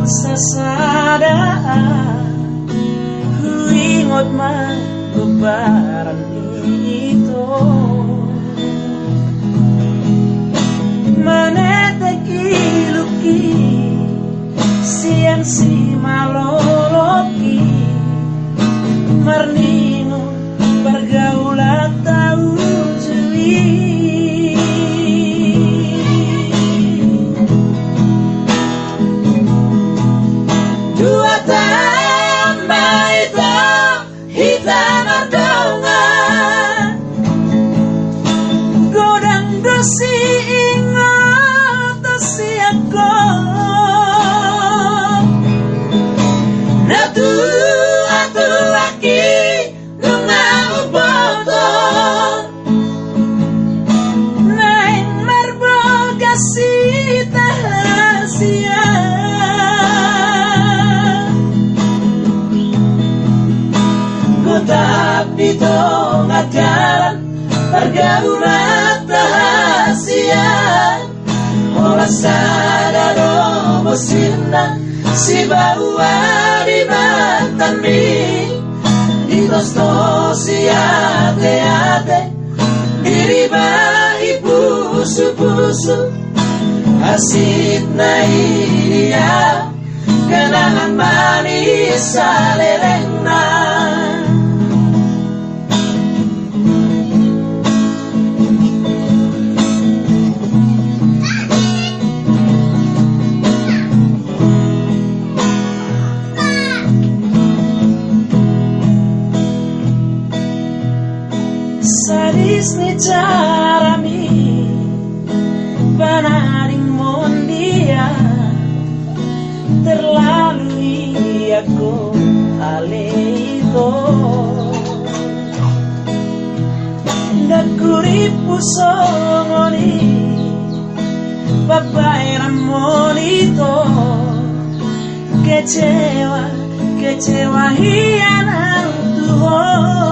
sasadaan huingot magbabaran ito manetek iluki siang si maloloki marningo pergaulan tahu jeli dua tambah itu hitam ardongan godang dosi ingat siako natu atu laki nunga ubotong naing marboga sita hasia tapi tengah jalan pergaulan rahasia olah sadar bosina si bawa di mantan mi di tostos ate diri bahi pusu asik dia kenangan manis salerena sadis ni carami banaring mondia terlalu aku aleito dakuripu songoni babairan monito kecewa hianat Tuhan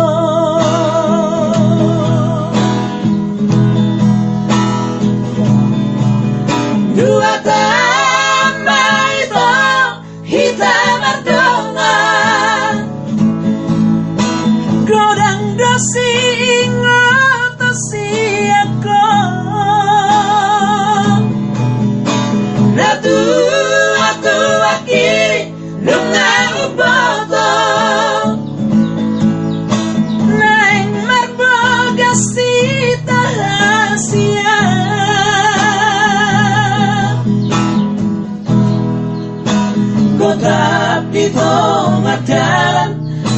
dua tambah itu hitam ardongan godang dosi ingat siako natu atu laki nunga ubotong naing marboga sita hasia tapi tengah jalan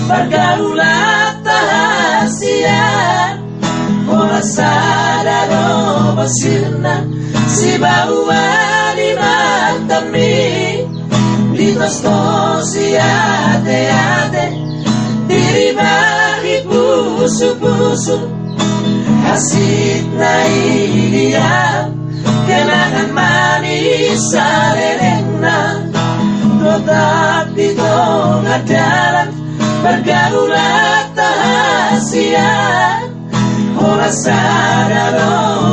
pergaulan rahasia olah sadar bosina si bawa di mantan mi di tostos ate diri bahi pusu asik dia kenangan manis salerena tetap di tengah jalan pergaulan rahasia olah sadar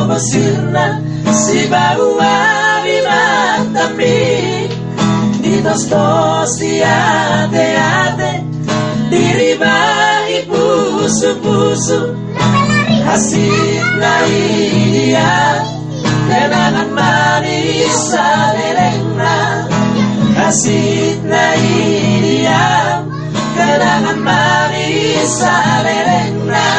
bosina si bawa di mantan mi di tostos ate diri bahi pusu asik dia kenangan manis salerena asik dia kenangan manis salerena